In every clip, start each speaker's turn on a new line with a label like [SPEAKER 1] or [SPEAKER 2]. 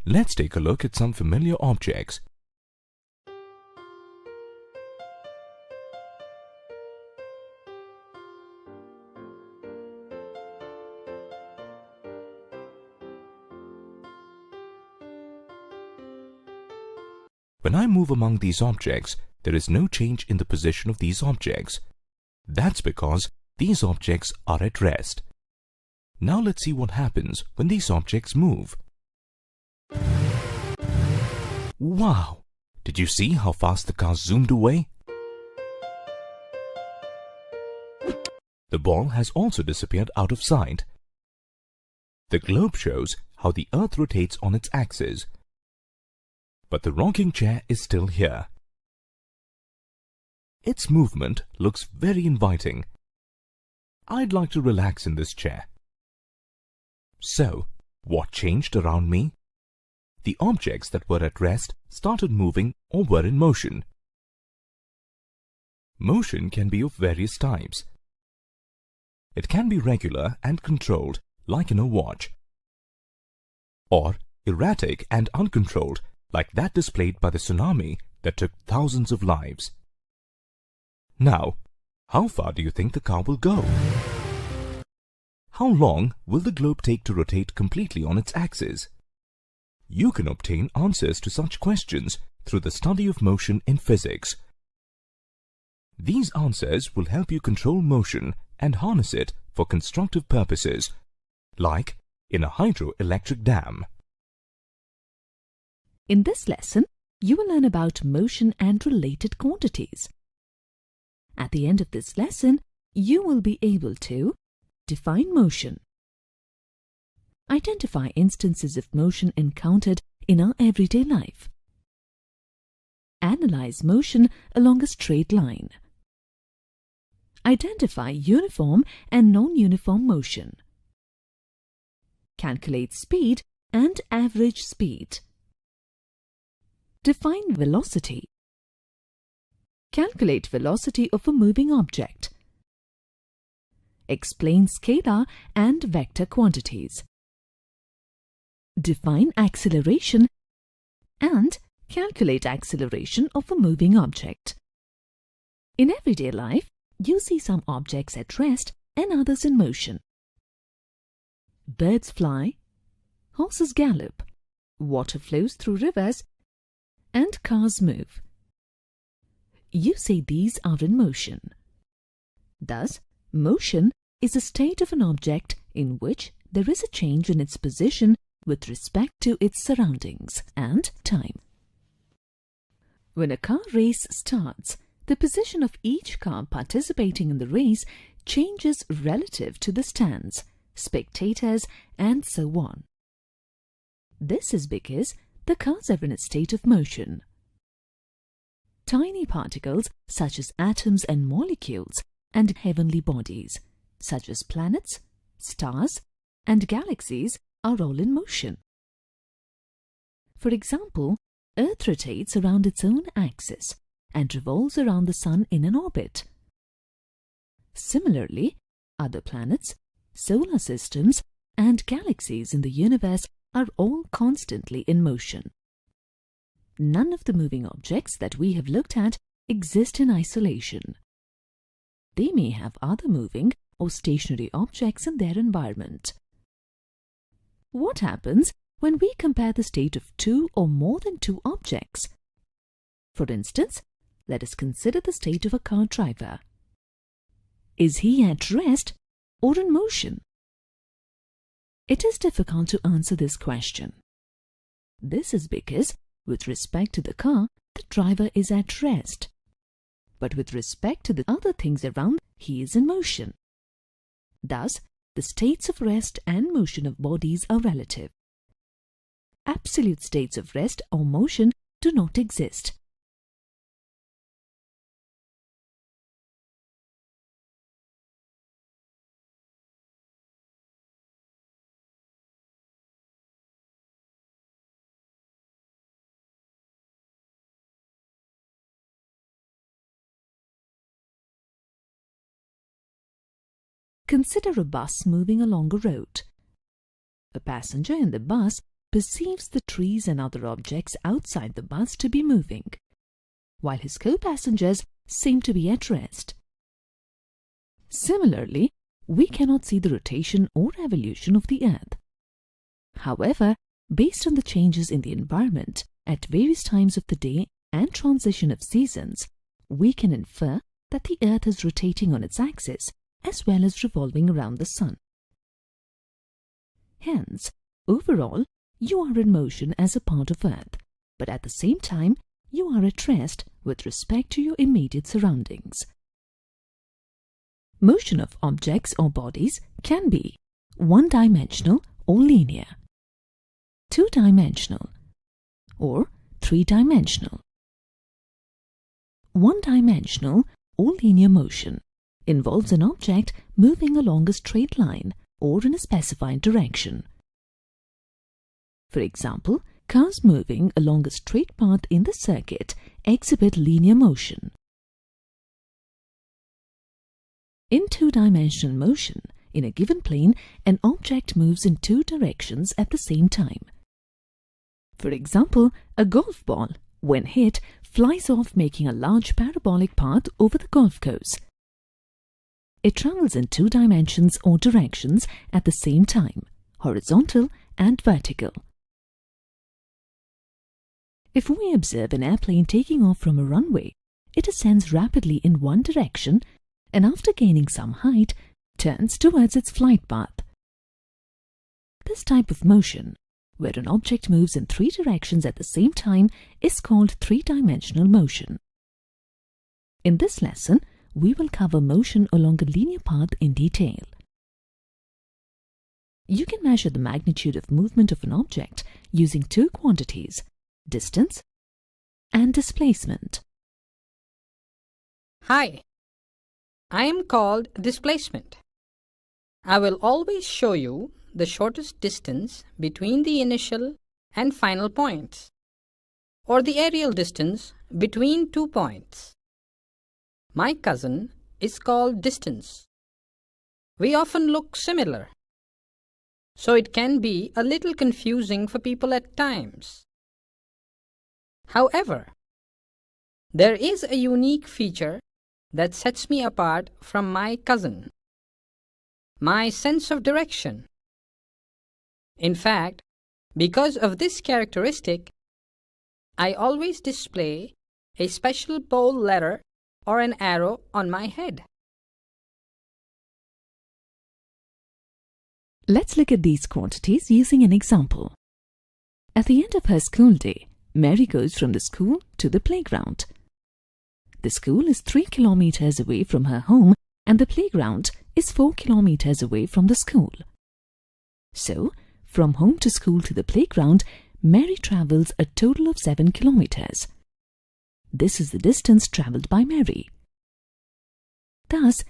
[SPEAKER 1] Let's take a look at some familiar objects. When I move among these objects, there is no change in the position of these objects. That's because these objects are at rest. Now let's see what happens when these objects move. Wow! Did you see how fast the car zoomed away? The ball has also disappeared out of sight. The globe shows how the Earth rotates on its axis. But the rocking chair is still here. Its movement looks very inviting. I'd like to relax in this chair. So, what changed around me? The objects that were at rest started moving or were in motion. Motion can be of various types. It can be regular and controlled, like in a watch, or erratic and uncontrolled, like that displayed by the tsunami that took thousands of lives. Now, how far do you think the car will go? How long will the globe take to rotate completely on its axis? You can obtain answers to such questions through the study of motion in physics. These answers will help you control motion and harness it for constructive purposes, like in a hydroelectric dam.
[SPEAKER 2] In this lesson, you will learn about motion and related quantities. At the end of this lesson, you will be able to define motion, identify instances of motion encountered in our everyday life, analyze motion along a straight line, identify uniform and non-uniform motion, calculate speed and average speed, define velocity, calculate velocity of a moving object, explain scalar and vector quantities, define acceleration and calculate acceleration of a moving object. In everyday life, you see some objects at rest and others in motion. Birds fly, horses gallop, water flows through rivers, and cars move. You say these are in motion. Thus, motion is a state of an object in which there is a change in its position with respect to its surroundings and time. When a car race starts, the position of each car participating in the race changes relative to the stands, spectators, and so on. This is because the cars are in a state of motion. Tiny particles such as atoms and molecules and heavenly bodies such as planets, stars, and galaxies are all in motion. For example, Earth rotates around its own axis and revolves around the Sun in an orbit. Similarly, other planets, solar systems, and galaxies in the universe are all constantly in motion. None of the moving objects that we have looked at exist in isolation. They may have other moving or stationary objects in their environment. What happens when we compare the state of two or more than two objects? For instance, let us consider the state of a car driver. Is he at rest or in motion? It is difficult to answer this question. This is because, with respect to the car, the driver is at rest. But with respect to the other things around, he is in motion. Thus, the states of rest and motion of bodies are relative. Absolute states of rest or motion do not exist. Consider a bus moving along a road. A passenger in the bus perceives the trees and other objects outside the bus to be moving, while his co-passengers seem to be at rest. Similarly, we cannot see the rotation or evolution of the Earth. However, based on the changes in the environment at various times of the day and transition of seasons, we can infer that the Earth is rotating on its axis as well as revolving around the Sun. Hence, overall, you are in motion as a part of Earth, but at the same time, you are at rest with respect to your immediate surroundings. Motion of objects or bodies can be one-dimensional or linear, two-dimensional, or three-dimensional. One-dimensional or linear motion involves an object moving along a straight line or in a specified direction. For example, cars moving along a straight path in the circuit exhibit linear motion. In two-dimensional motion, in a given plane, an object moves in two directions at the same time. For example, a golf ball, when hit, flies off making a large parabolic path over the golf course. It travels in two dimensions or directions at the same time, horizontal and vertical. If we observe an airplane taking off from a runway, it ascends rapidly in one direction and after gaining some height, turns towards its flight path. This type of motion, where an object moves in three directions at the same time, is called three-dimensional motion. In this lesson, we will cover motion along a linear path in detail. You can measure the magnitude of movement of an object using two quantities, distance and displacement.
[SPEAKER 3] Hi, I am called displacement. I will always show you the shortest distance between the initial and final points, or the aerial distance between 2 points. My cousin is called distance. We often look similar, so it can be a little confusing for people at times. However, there is a unique feature that sets me apart from my cousin: my sense of direction. In fact, because of this characteristic, I always display a special pole letter or an arrow on my head.
[SPEAKER 2] Let's look at these quantities using an example. At the end of her school day, Mary goes from the school to the playground. The school is 3 kilometers away from her home and the playground is 4 kilometers away from the school. So, from home to school to the playground, Mary travels a total of 7 kilometers. This is the distance travelled by Mary. Thus,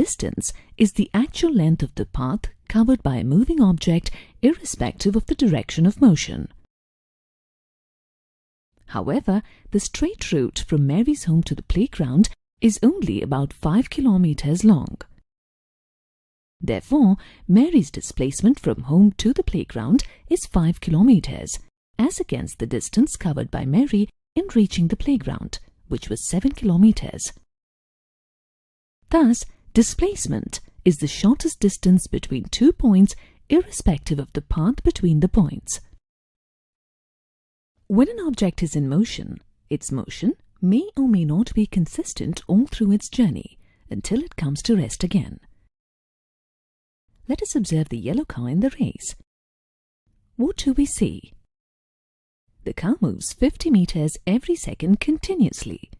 [SPEAKER 2] distance is the actual length of the path covered by a moving object irrespective of the direction of motion. However, the straight route from Mary's home to the playground is only about 5 kilometers long. Therefore, Mary's displacement from home to the playground is 5 kilometers, as against the distance covered by Mary in reaching the playground, which was 7 kilometers. Thus, displacement is the shortest distance between 2 points irrespective of the path between the points. When an object is in motion, its motion may or may not be consistent all through its journey until it comes to rest again. Let us observe the yellow car in the race. What do we see? The car moves 50 meters every second continuously.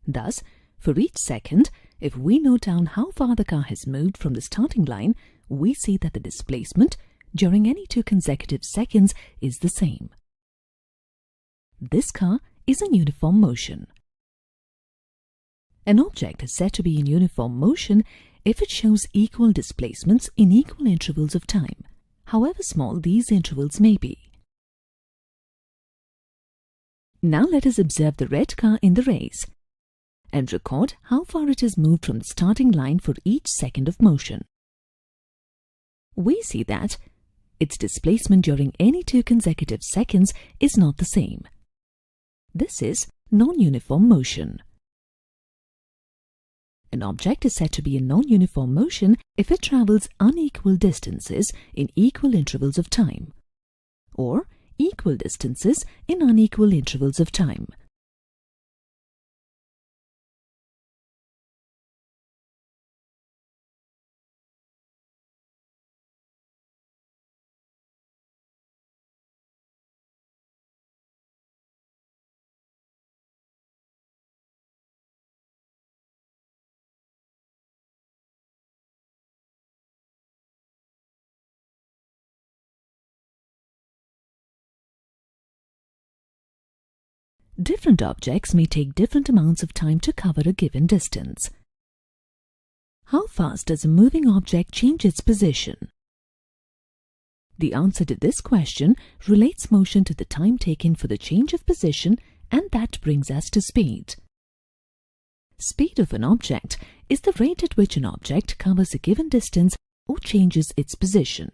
[SPEAKER 2] Thus, for each second, if we note down how far the car has moved from the starting line, we see that the displacement during any 2 consecutive seconds is the same. This car is in uniform motion. An object is said to be in uniform motion if it shows equal displacements in equal intervals of time, however small these intervals may be. Now let us observe the red car in the race and record how far it has moved from the starting line for each second of motion. We see that its displacement during any 2 consecutive seconds is not the same. This is non-uniform motion. An object is said to be in non-uniform motion if it travels unequal distances in equal intervals of time, or equal distances in unequal intervals of time. Different objects may take different amounts of time to cover a given distance. How fast does a moving object change its position? The answer to this question relates motion to the time taken for the change of position, and that brings us to speed. Speed of an object is the rate at which an object covers a given distance or changes its position.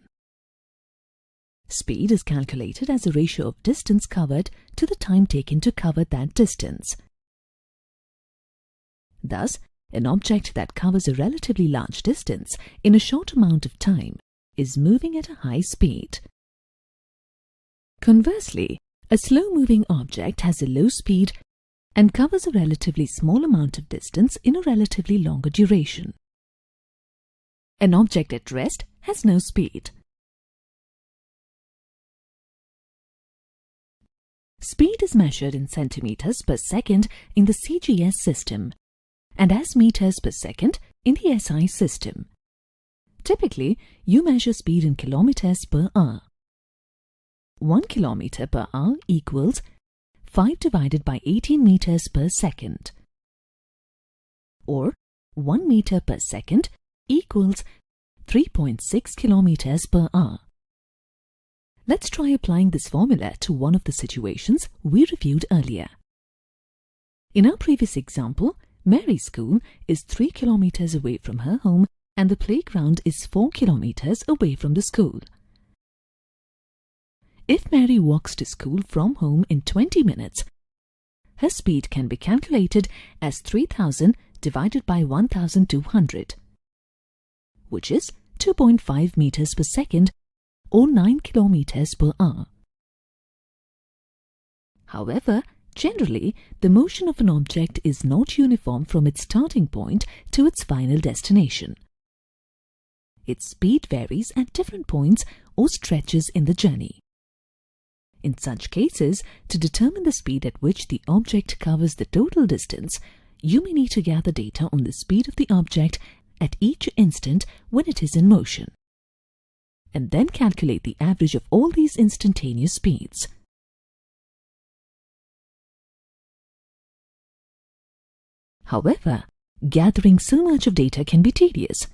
[SPEAKER 2] Speed is calculated as a ratio of distance covered to the time taken to cover that distance. Thus, an object that covers a relatively large distance in a short amount of time is moving at a high speed. Conversely, a slow-moving object has a low speed and covers a relatively small amount of distance in a relatively longer duration. An object at rest has no speed. Speed is measured in centimeters per second in the CGS system and as meters per second in the SI system. Typically, you measure speed in kilometers per hour. 1 kilometer per hour equals 5 divided by 18 meters per second. Or 1 meter per second equals 3.6 kilometers per hour. Let's try applying this formula to one of the situations we reviewed earlier. In our previous example, Mary's school is 3 kilometers away from her home and the playground is 4 kilometers away from the school. If Mary walks to school from home in 20 minutes, her speed can be calculated as 3000 divided by 1200, which is 2.5 meters per second or 9 kilometers per hour. However, generally, the motion of an object is not uniform from its starting point to its final destination. Its speed varies at different points or stretches in the journey. In such cases, to determine the speed at which the object covers the total distance, you may need to gather data on the speed of the object at each instant when it is in motion, and then calculate the average of all these instantaneous speeds. However, gathering so much of data can be tedious,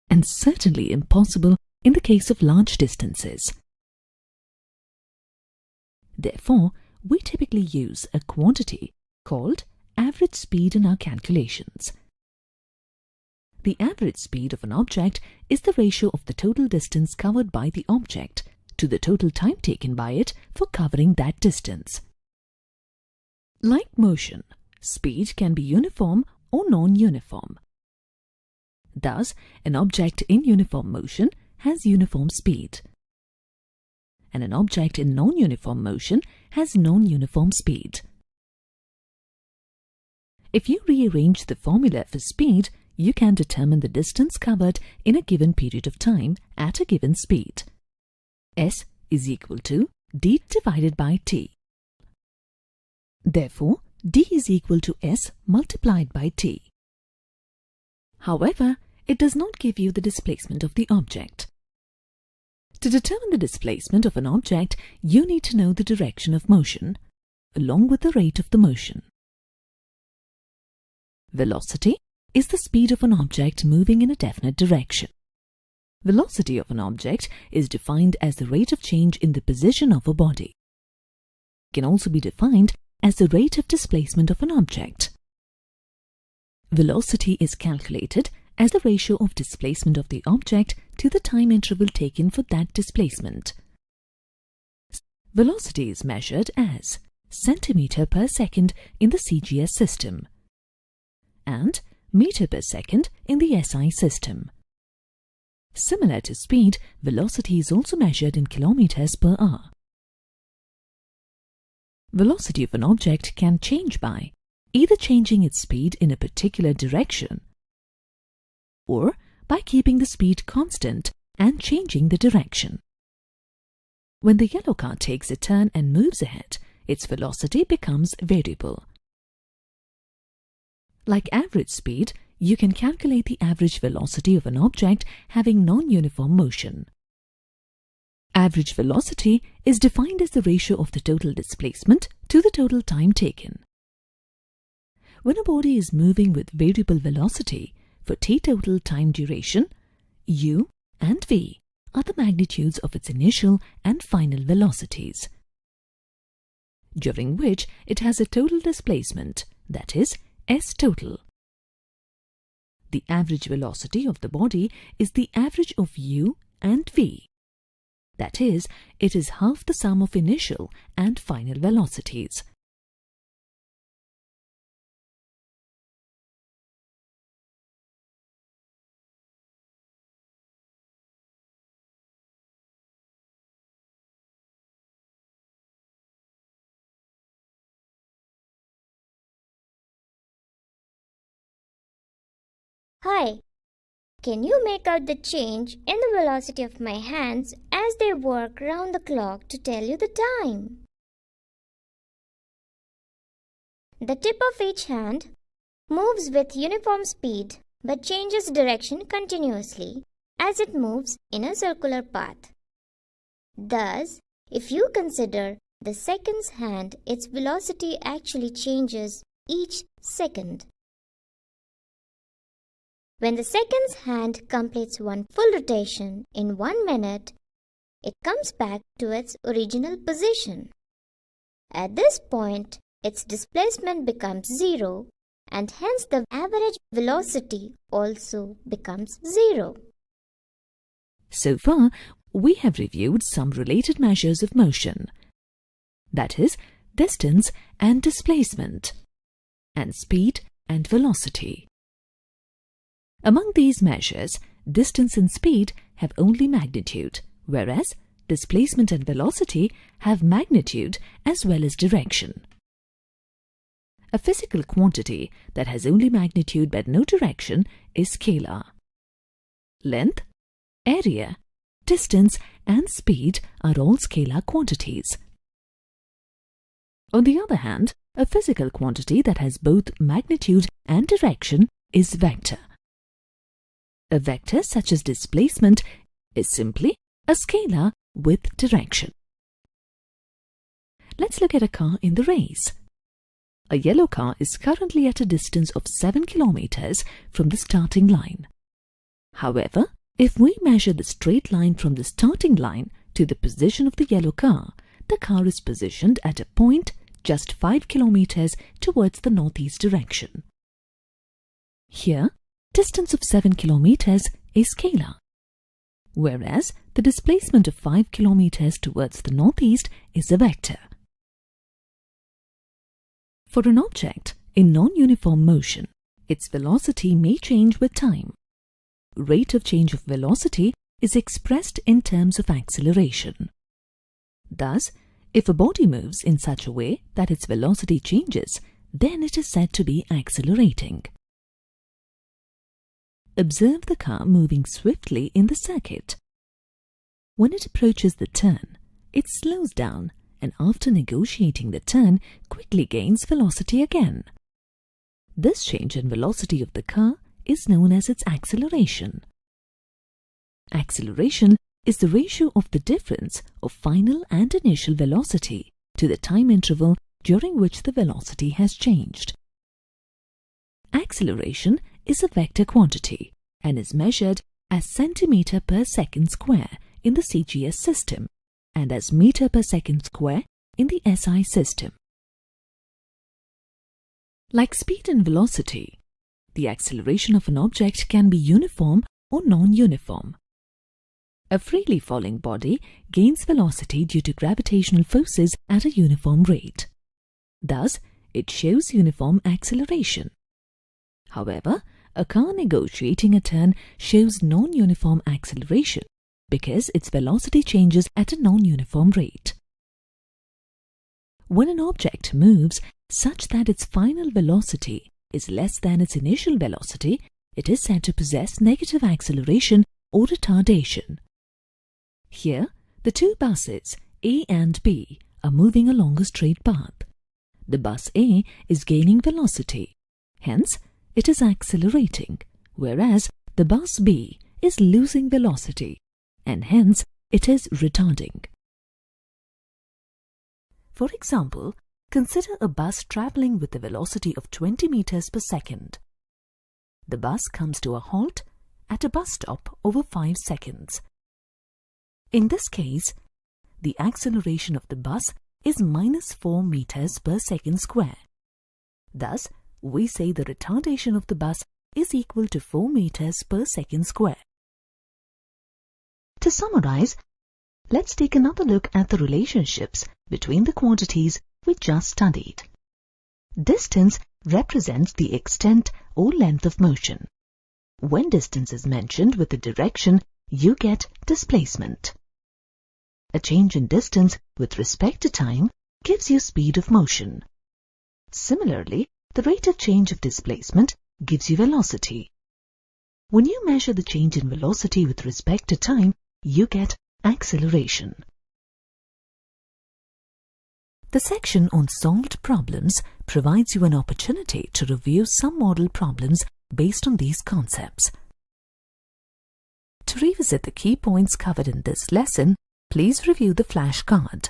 [SPEAKER 2] and certainly impossible in the case of large distances. Therefore, we typically use a quantity called average speed in our calculations. The average speed of an object is the ratio of the total distance covered by the object to the total time taken by it for covering that distance. Like motion, speed can be uniform or non-uniform. Thus, an object in uniform motion has uniform speed, and an object in non-uniform motion has non-uniform speed. If you rearrange the formula for speed, you can determine the distance covered in a given period of time at a given speed. S is equal to d divided by t. Therefore, d is equal to s multiplied by t. However, it does not give you the displacement of the object. To determine the displacement of an object, you need to know the direction of motion, along with the rate of the motion. Velocity is the speed of an object moving in a definite direction. Velocity of an object is defined as the rate of change in the position of a body. It can also be defined as the rate of displacement of an object. Velocity is calculated as the ratio of displacement of the object to the time interval taken for that displacement. Velocity is measured as centimeter per second in the CGS system and meter per second in the SI system. Similar to speed, velocity is also measured in kilometers per hour. Velocity of an object can change by either changing its speed in a particular direction or by keeping the speed constant and changing the direction. When the yellow car takes a turn and moves ahead, its velocity becomes variable. Like average speed, you can calculate the average velocity of an object having non-uniform motion. Average velocity is defined as the ratio of the total displacement to the total time taken. When a body is moving with variable velocity for t total time duration, u and v are the magnitudes of its initial and final velocities, during which it has a total displacement, that is, s total. The average velocity of the body is the average of u and v. That is, it is half the sum of initial and final velocities.
[SPEAKER 4] Hi, can you make out the change in the velocity of my hands as they work round the clock to tell you the time? The tip of each hand moves with uniform speed but changes direction continuously as it moves in a circular path. Thus, if you consider the second's hand, its velocity actually changes each second. When the second's hand completes one full rotation in 1 minute, it comes back to its original position. At this point, its displacement becomes 0 and hence the average velocity also becomes 0.
[SPEAKER 2] So far, we have reviewed some related measures of motion, that is, distance and displacement, and speed and velocity. Among these measures, distance and speed have only magnitude, whereas displacement and velocity have magnitude as well as direction. A physical quantity that has only magnitude but no direction is scalar. Length, area, distance and speed are all scalar quantities. On the other hand, a physical quantity that has both magnitude and direction is vector. A vector such as displacement is simply a scalar with direction. Let's look at a car in the race. A yellow car is currently at a distance of 7 kilometers from the starting line. However, if we measure the straight line from the starting line to the position of the yellow car is positioned at a point just 5 kilometers towards the northeast direction. Here, distance of 7 kilometers is scalar, whereas the displacement of 5 kilometers towards the northeast is a vector. For an object in non-uniform motion, its velocity may change with time. Rate of change of velocity is expressed in terms of acceleration. Thus, if a body moves in such a way that its velocity changes, then it is said to be accelerating. Observe the car moving swiftly in the circuit. When it approaches the turn, it slows down and after negotiating the turn, quickly gains velocity again. This change in velocity of the car is known as its acceleration. Acceleration is the ratio of the difference of final and initial velocity to the time interval during which the velocity has changed. Acceleration is a vector quantity and is measured as centimeter per second square in the CGS system and as meter per second square in the SI system. Like speed and velocity, the acceleration of an object can be uniform or non-uniform. A freely falling body gains velocity due to gravitational forces at a uniform rate. Thus, it shows uniform acceleration. However, a car negotiating a turn shows non-uniform acceleration because its velocity changes at a non-uniform rate. When an object moves such that its final velocity is less than its initial velocity, it is said to possess negative acceleration or retardation. Here, the two buses A and B are moving along a straight path. The bus A is gaining velocity, hence it is accelerating, whereas the bus B is losing velocity, and hence it is retarding. For example, consider a bus traveling with a velocity of 20 meters per second. The bus comes to a halt at a bus stop over 5 seconds. In this case, the acceleration of the bus is -4 meters per second square. Thus, we say the retardation of the bus is equal to 4 meters per second square. To summarize, let's take another look at the relationships between the quantities we just studied. Distance represents the extent or length of motion. When distance is mentioned with the direction, you get displacement. A change in distance with respect to time gives you speed of motion. Similarly, the rate of change of displacement gives you velocity. When you measure the change in velocity with respect to time, you get acceleration. The section on solved problems provides you an opportunity to review some model problems based on these concepts. To revisit the key points covered in this lesson, please review the flashcard.